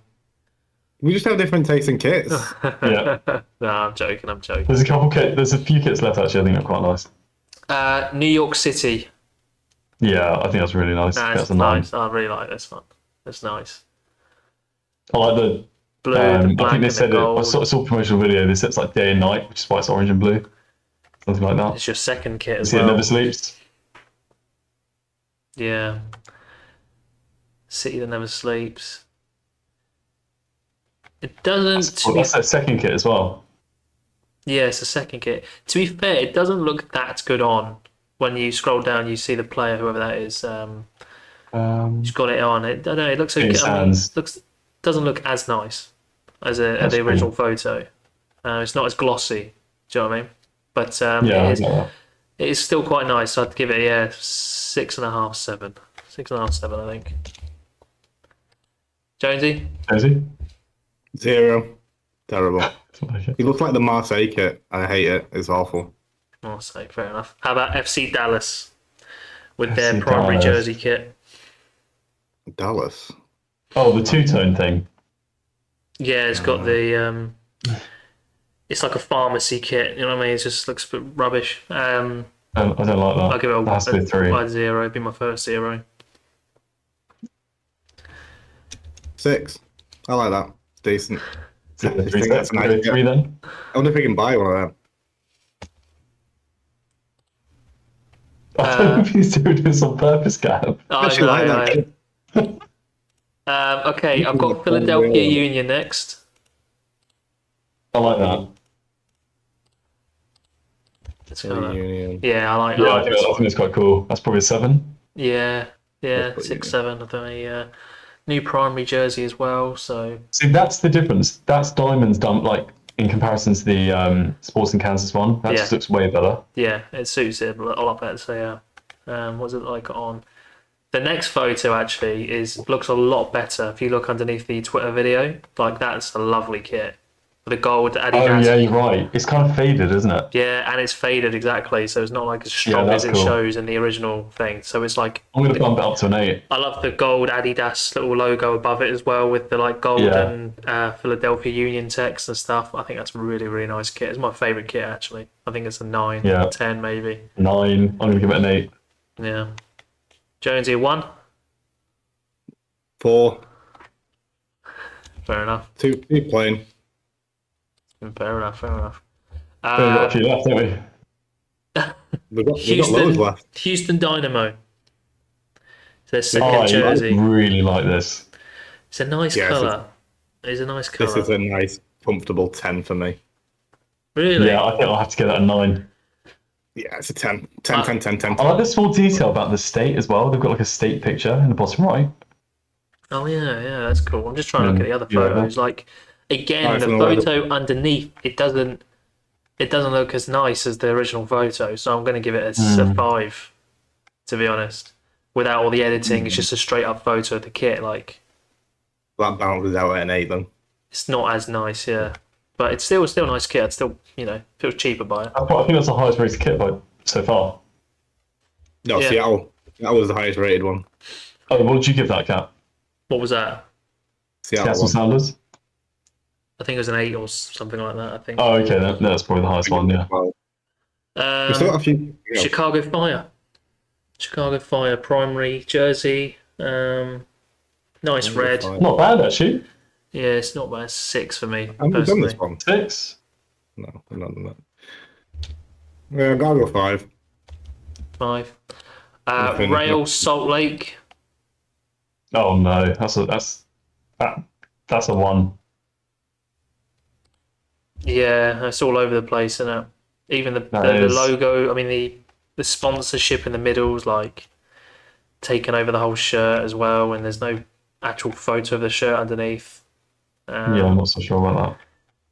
We just have different tastes in kits. Yeah. No, I'm joking. I'm joking. There's a few kits left actually. I think they're quite nice. New York City. Yeah, I think that's really nice. That's That's a 9. nice. I really like this one. It's nice. I like the Blue, the I black, think they and said the it. I gold. saw a promotional video. They said it's like day and night, which is why it's orange and blue, something like that. It's your second kit as See, it well. never sleeps. Yeah. City that never sleeps. It doesn't. That's their second kit as well. Yeah, it's a second kit. To be fair, it doesn't look that good on. When you scroll down, you see the player, whoever that is. Who's got it on. I don't know. It looks okay. Doesn't look as nice as the original photo. It's not as glossy. Do you know what I mean? But it is still quite nice. So I'd give it 6.5, 7. 6.5, 7, I think. Jonesy? Jonesy? 0. Terrible. He looks like the Marseille kit. I hate it. It's awful. Oh, so fair enough. How about FC Dallas with FC their primary Dallas. jersey kit? Dallas. Oh, the two-tone thing. Yeah, it's got the it's like a pharmacy kit. You know what I mean? It just looks a bit rubbish. I don't like that. I'll give it That has to be a 3. a 0. It'd be my first 0. 6. I like that. Decent. I think Three, that's a nice kit. 3 then. I wonder if we can buy one of them. I don't know if he's doing this on purpose, Gab. Actually, like that kit. Okay, I've got Philadelphia Union next. I like that. It's kinda, Union. yeah, I like Yeah, that. I think it's quite cool. That's probably a 7. Yeah, That's 6, 7. I've done a new primary jersey as well. So See, that's the difference. That's Diamond's done, like, in comparison to the Sports in Kansas one. That just looks way better. yeah, it suits it a lot better. So yeah, what's it like on? The next photo actually looks a lot better if you look underneath the Twitter video. Like that's a lovely kit. with the gold Oh Adidas. yeah, you're right. It's kind of faded, isn't it? Yeah, and it's faded exactly, so it's not like as strong that's as it cool. shows in the original thing. So it's like I'm gonna bump it up to an 8. I love the gold Adidas little logo above it as well, with the like golden Philadelphia Union text and stuff. I think that's a really, really nice kit. It's my favorite kit actually. I think it's a 9, Yeah. 10 maybe. 9. I'm gonna give it an 8. Yeah. Jonesy, 1. 4. Fair enough. 2 plain. Fair enough. Fair enough. We've got a few left, haven't we? We've got loads left. Houston Dynamo. It's their Oh, second I jersey. really like this. It's a nice Yeah, colour. It's a nice colour. This is a nice, comfortable 10 for me. Really? Yeah, I think I'll have to give that a 9. Yeah, it's a 10. 10, 10, 10, 10. I like the small detail about the state as well. They've got like a state picture in the bottom right. Oh yeah, that's cool. I'm just trying to look at the other photos. Like again, the photo underneath it doesn't look as nice as the original photo. So I'm going to give it a 5. To be honest, without all the editing, it's just a straight up photo of the kit. Like That balances out at an 8 then. it's not as nice, yeah, but it's still a nice kit. I'd still feel cheaper by it. I think that's the highest rated kit so far. No, Yeah. Seattle. That was the highest rated one. Oh, what did you give that, Cap? What was that? Seattle Seattle one. Sounders? I think it was an 8 or something like that. I think. Oh, okay, that's probably the highest one, yeah. Well, we still got a few. Chicago Fire primary jersey. Nice red. Not bad, actually. Yeah, it's not bad. 6 for me I've done personally. this one. 6. No, I've not done that. Yeah, I've got to go 5. 5. Nothing. Rail Salt Lake. Oh no, that's a 1. Yeah, it's all over the place, isn't it? Even the logo. I mean, the sponsorship in the middle's like taken over the whole shirt as well, and there's no actual photo of the shirt underneath. Yeah, I'm not so sure about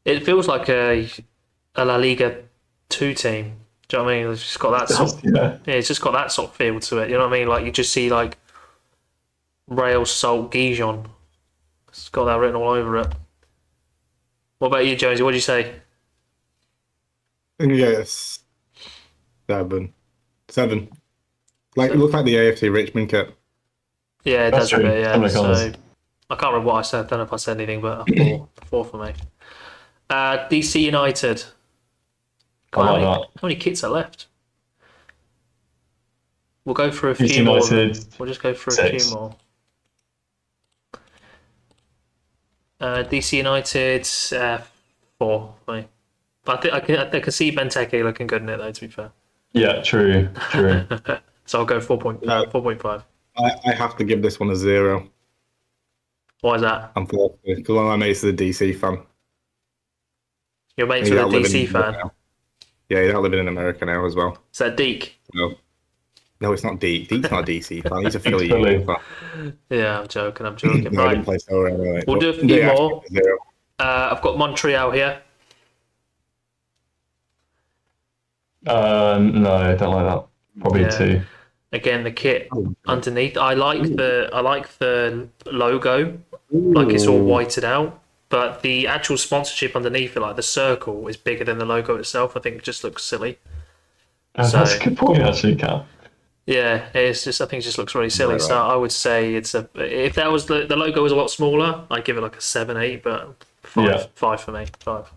It feels like a La Liga 2 team. Do you know what I mean? It's just got that sort. that. Yeah. It's just got that sort of feel to it. You know what I mean? Like you just see like Rail Salt Gijon. It's got that written all over it. What about you, Jonesy? What do you say? Yes. 7. 7. Like, it looks like the AFC Richmond kit. Yeah, it That's does a true. bit, yeah. Similar So colours. I can't remember what I said. I don't know if I said anything, but a 4. 4 for me. DC United. I like how that. many kits are left? We'll go for a DC few more. United, We'll just go for a 6. few more. DC United, 4 for me. But I can see Benteke looking good in it though. To be fair, Yeah, true. so I'll go 4.5. I have to give this one a 0. Why is that? Unfortunately, because one of my mates is a DC fan. Your mate's He's with a out living DC in fan. America now. Yeah, he's out living in America now as well. Is that Deke? No, it's not Deke. Deke's not a DC fan. He's a Philly. Philly fan. Yeah, I'm joking. No, I didn't Right, play Sorare anyway. we'll But do a few yeah, more. 0. I've got Montreal here. No, I don't like that. Probably Yeah. 2. Again, the kit Oh, underneath. I like the logo, like it's all whited out. But the actual sponsorship underneath it, like the circle, is bigger than the logo itself. I think it just looks silly. That's a good point, actually, Cal. Yeah, it's just. I think it just looks really silly. Right. So I would say it's a. If that was the logo was a lot smaller, I'd give it like a 7, 8. But 5, Yeah. 5 for me. 5.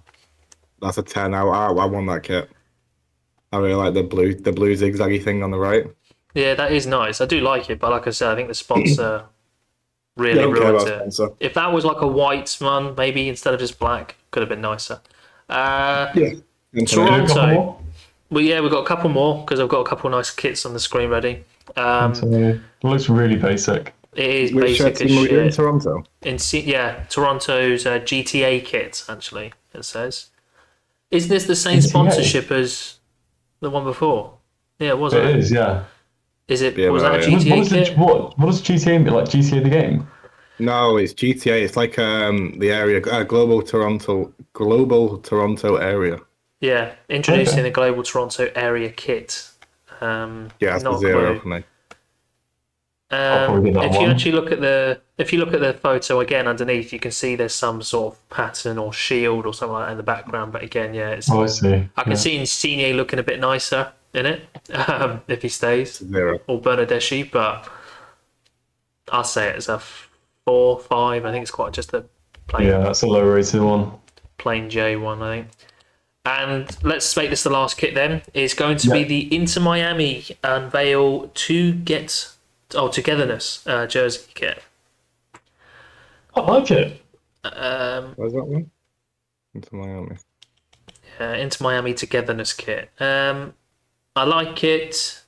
That's a 10. I want that kit. I really like the blue zigzaggy thing on the right. Yeah, that is nice. I do like it, but like I said, I think the sponsor really Yeah, I don't care ruins about it. sponsor. If that was like a white one, maybe instead of just black, could have been nicer. Yeah. Toronto. Well, yeah, we've got a couple more because I've got a couple nice kits on the screen ready. It looks really basic. It is Which basic team as were you in shit. Toronto? Toronto's GTA kit, actually, it says. Is this the same GTA? sponsorship as the one before? Yeah, was It it? is, yeah. Is it? Yeah, Was that a yeah. GTA kit? What does GTA mean? Like GTA the game? No, it's GTA. It's like the area, global Toronto area. Yeah, introducing Okay. the Global Toronto Area kit. Yeah, that's a not 0 a clue. for me. probably get that If you one. actually look at the photo again underneath, you can see there's some sort of pattern or shield or something like that in the background. But again, yeah, Oh, I see. I can see Insigne looking a bit nicer in it if he stays, 0. or Bernardeschi. But I'll say it's a 4-5. I think it's quite just a plain Yeah, that's a low rated one. plain J one, I think. And let's make this the last kit then. It's going to be Yeah. the Inter Miami unveil togetherness jersey kit. I like it. Where's that one? Into Miami. Inter Miami togetherness kit. I like it.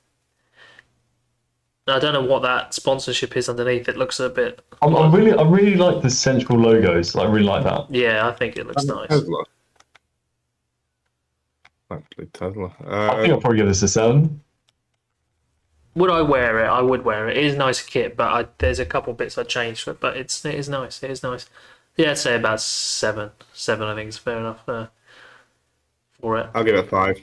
I don't know what that sponsorship is underneath. It looks a bit. I really like the central logos. I really like that. Yeah, I think it looks nice. Tesla. Actually, Tesla. I think I'll probably give this a 7. Would I wear it? I would wear it. It is a nice kit, but there's a couple bits I changed for it. But it is nice. It is nice. Yeah, I'd say about 7. 7, I think is fair enough for it. I'll give it a 5.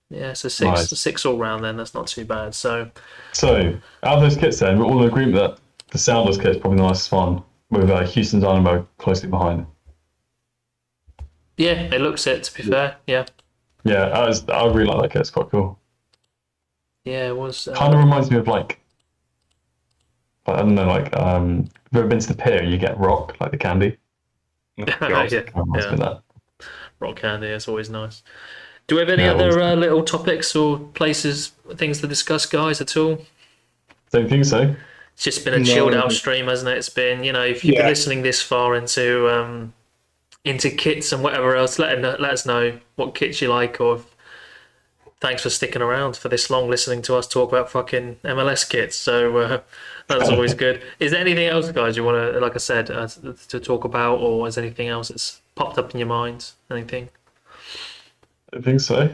Yeah, so 6. Nice. 6 all round. Then that's not too bad. So So, out of those kits then, we're all in agreement that the Soundless kit is probably the nicest one, with Houston Dynamo closely behind. yeah, it looks it. To be fair, yeah, Yeah, I really like that kit. It's quite cool. yeah, it was. Kind of reminds me of I don't know, have you ever been to the pier and you get rock, like the candy? yeah, Kind of reminds me of that. rock candy. It's always nice. Do we have any Yeah, other little topics or places, things to discuss, guys? At all? Don't think so. It's just been a No. chilled out stream, hasn't it? It's been, if you've been Yeah. listening this far into kits and whatever else, let us know what kits you like, or thanks for sticking around for this long, listening to us talk about fucking MLS kits. So that's always good. Is there anything else, guys, you want to, like I said, to talk about, or is there anything else that's popped up in your mind? Anything? Don't think so.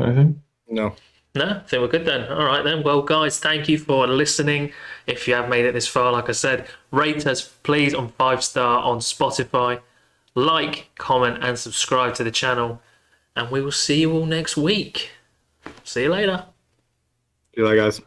Anything? No. No, I think we're good then. All right then. Well, guys, thank you for listening. If you have made it this far, like I said, rate us please on 5-star on Spotify. Like, comment, and subscribe to the channel. And we will see you all next week. See you later. See you later, guys.